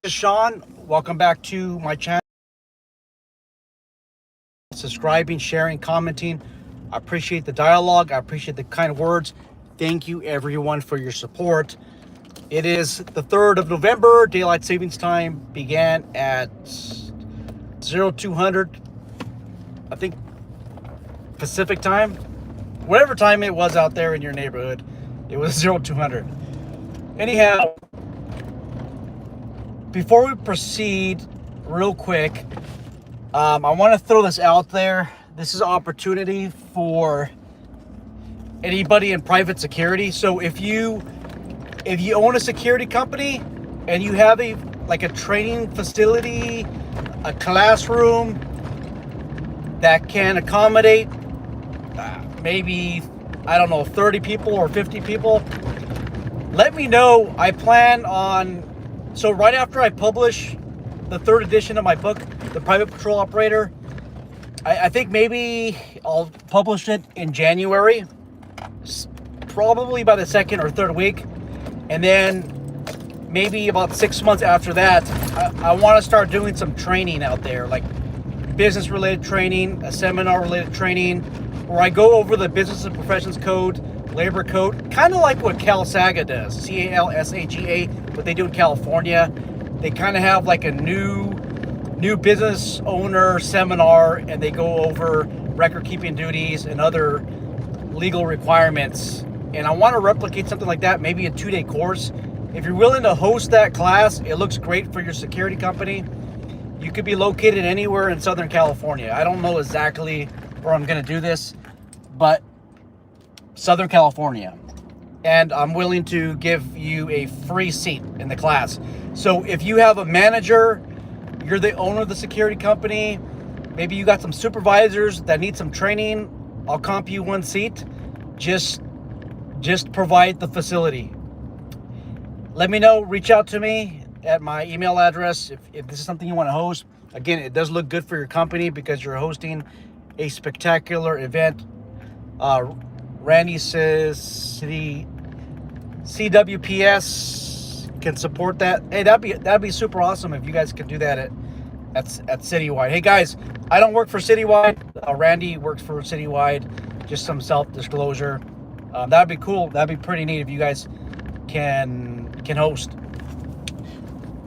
This is Sean. Welcome back to my channel. Subscribing, sharing, commenting. I appreciate the dialogue. I appreciate the kind words. Thank you, everyone, for your support. It is the 3rd of November. Daylight savings time began at 0200, I think, Pacific time. Whatever time it was out there in your neighborhood, it was 0200. Anyhow, before we proceed, real quick, I want to throw this out there. This is an opportunity for anybody in private security. So if you own a security company and you have a training facility, a classroom that can accommodate maybe, I don't know, 30 people or 50 people, let me know. I plan on, so right after I publish the 3rd edition of my book, The Private Patrol Operator, I think maybe I'll publish it in January, probably by the 2nd or 3rd week. And then maybe about 6 months after that, I want to start doing some training out there, like business-related training, a seminar-related training, where I go over the Business and Professions Code, Labor Code, kind of like what CalSAGA does, CalSAGA, what they do in California. They kind of have like a new business owner seminar, and they go over record-keeping duties and other legal requirements. And I want to replicate something like that, maybe a 2-day course. If you're willing to host that class, it looks great for your security company. You could be located anywhere in Southern California. I don't know exactly where I'm going to do this, but Southern California. And I'm willing to give you a free seat in the class. So if you have a manager, you're the owner of the security company, maybe you got some supervisors that need some training, I'll comp you one seat. Just provide the facility. Let me know, reach out to me at my email address if this is something you want to host. Again, it does look good for your company because you're hosting a spectacular event. Randy says City CWPS can support that. Hey, that'd be super awesome if you guys could do that at Citywide. Hey guys, I don't work for Citywide. Randy works for Citywide. Just some self-disclosure. That'd be cool. That'd be pretty neat if you guys can host.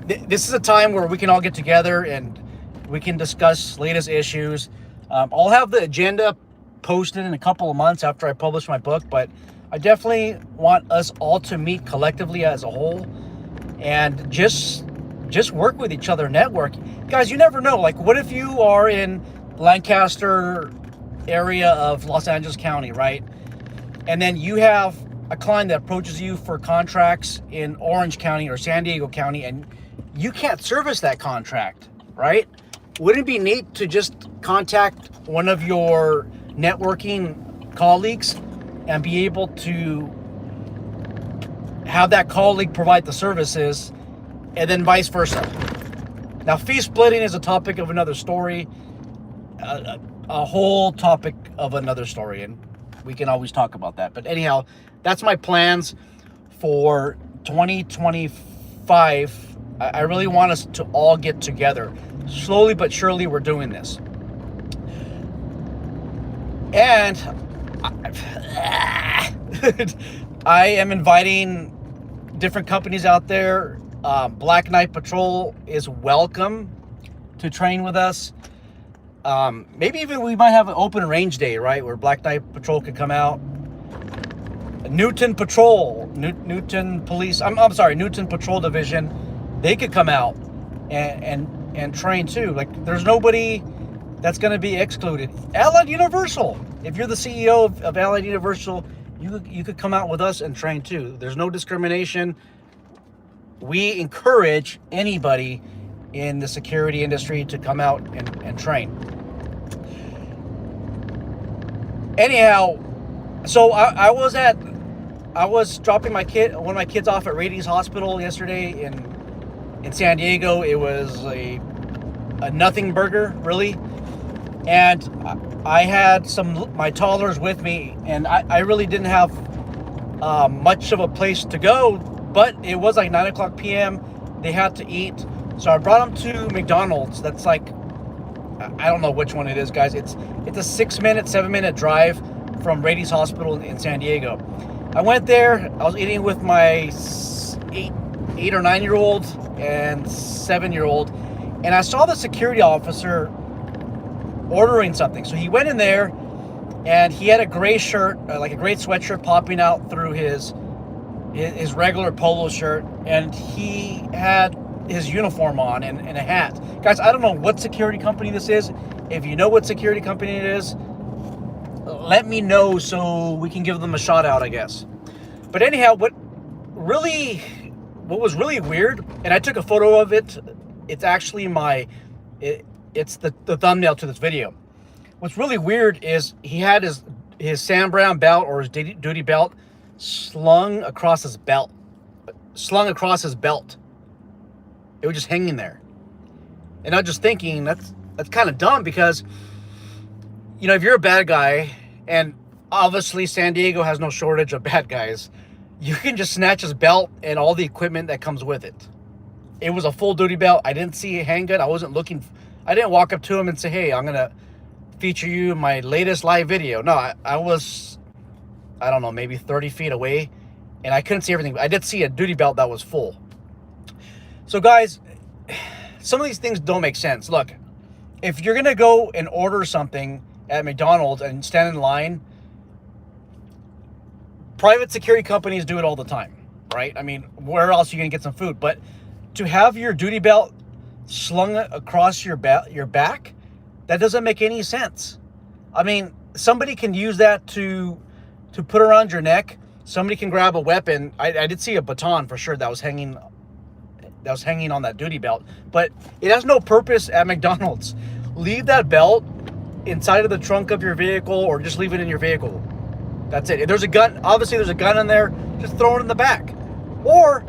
This is a time where we can all get together and we can discuss latest issues. I'll have the agenda posted in a couple of months after I publish my book, but I definitely want us all to meet collectively as a whole and just work with each other, network. Guys, you never know. Like, what if you are in Lancaster area of Los Angeles County, right? And then you have a client that approaches you for contracts in Orange County or San Diego County, and you can't service that contract, right? Wouldn't it be neat to just contact one of your networking colleagues and be able to have that colleague provide the services, and then vice versa? Now, fee splitting is a topic of another story, a whole topic of another story, and we can always talk about that. But anyhow, that's my plans for 2025. I really want us to all get together. Slowly but surely, we're doing this. And I am inviting different companies out there. Black Knight Patrol is welcome to train with us. Maybe even we might have an open range day, right, where Black Knight Patrol could come out. Newton Patrol, Newton Police, I'm sorry, Newton Patrol Division, they could come out and train too. Like, there's nobody that's going to be excluded. Allied Universal, if you're the CEO of Allied Universal, you could come out with us and train too. There's no discrimination. We encourage anybody in the security industry to come out and train. Anyhow, so I was dropping one of my kids off at Radies Hospital yesterday in San Diego. It was a nothing burger, really. And I had my toddlers with me, and I really didn't have much of a place to go, but it was like 9 o'clock p.m. They had to eat. So I brought him to McDonald's. That's like, I don't know which one it is, guys. It's a 7-minute drive from Rady's Hospital in San Diego. I went there. I was eating with my 8 or 9-year-old and 7-year-old, and I saw the security officer ordering something. So he went in there, and he had a gray shirt, like a gray sweatshirt, popping out through his regular polo shirt, and he had his uniform on and a hat. Guys, I don't know what security company this is. If you know what security company it is, let me know so we can give them a shout out, I guess. But anyhow, what was really weird, and I took a photo of it. It's actually it's the thumbnail to this video. What's really weird is he had his Sam Brown belt, or his duty belt, slung across his belt. It was just hanging there. And I was just thinking, that's kind of dumb, because, you know, if you're a bad guy, and obviously San Diego has no shortage of bad guys, you can just snatch his belt and all the equipment that comes with it. It was a full duty belt. I didn't see a handgun. I didn't walk up to him and say, hey, I'm going to feature you in my latest live video. No, I was, I don't know, maybe 30 feet away, and I couldn't see everything. But I did see a duty belt that was full. So guys, some of these things don't make sense. Look, if you're going to go and order something at McDonald's and stand in line, private security companies do it all the time, right? I mean, where else are you going to get some food? But to have your duty belt slung across your back, that doesn't make any sense. I mean, somebody can use that to put around your neck. Somebody can grab a weapon. I did see a baton for sure that was hanging on that duty belt, but it has no purpose at McDonald's. Leave that belt inside of the trunk of your vehicle, or just leave it in your vehicle. That's it. If there's a gun, obviously there's a gun in there, just throw it in the back. Or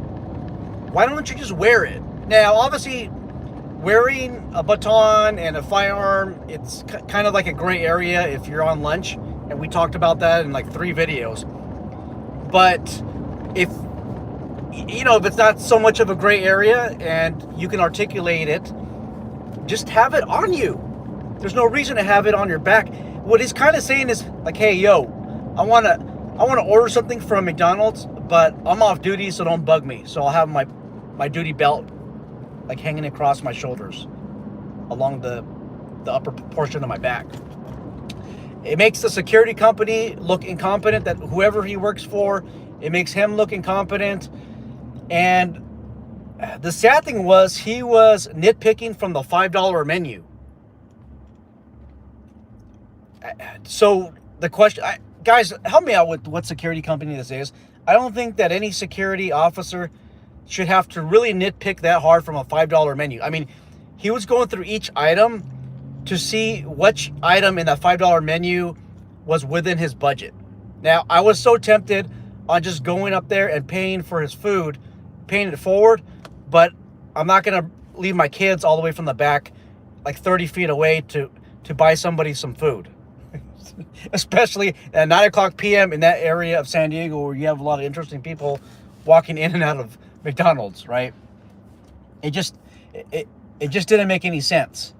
why don't you just wear it? Now, obviously, wearing a baton and a firearm, it's kind of like a gray area if you're on lunch, and we talked about that in like 3 videos. But if it's not so much of a gray area and you can articulate it, just have it on you. There's no reason to have it on your back. What he's kind of saying is like, hey, yo, I want to order something from McDonald's, but I'm off duty, so don't bug me. So I'll have my duty belt like hanging across my shoulders along the upper portion of my back. It makes the security company look incompetent, that whoever he works for, it makes him look incompetent. And the sad thing was, he was nitpicking from the $5 menu. So the question, guys, help me out with what security company this is. I don't think that any security officer should have to really nitpick that hard from a $5 menu. I mean, he was going through each item to see which item in that $5 menu was within his budget. Now, I was so tempted on just going up there and paying for his food, paying it forward, but I'm not going to leave my kids all the way from the back, like 30 feet away, to buy somebody some food. Especially at 9 o'clock p.m. in that area of San Diego where you have a lot of interesting people walking in and out of McDonald's, right? It just didn't make any sense.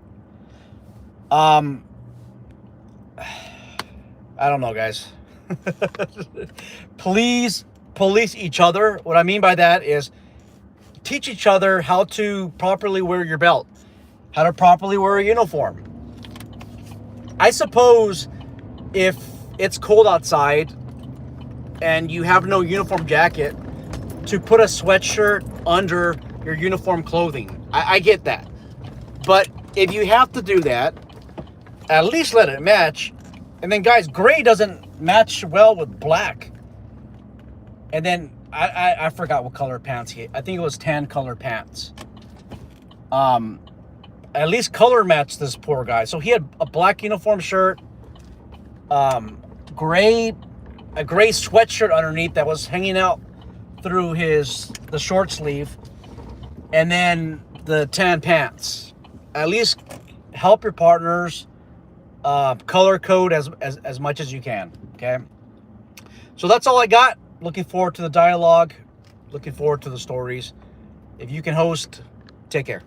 I don't know, guys. Please police each other. What I mean by that is teach each other how to properly wear your belt, how to properly wear a uniform. I suppose if it's cold outside and you have no uniform jacket, to put a sweatshirt under your uniform clothing. I get that. But if you have to do that, at least let it match. And then, guys, gray doesn't match well with black. And then I forgot what color pants he had. I think it was tan color pants. At least color match this poor guy. So he had a black uniform shirt, a gray sweatshirt underneath that was hanging out through the short sleeve, and then the tan pants. At least help your partners color code as much as you can. Okay, so that's all I got. Looking forward to the dialogue, looking forward to the stories. If you can host, take care.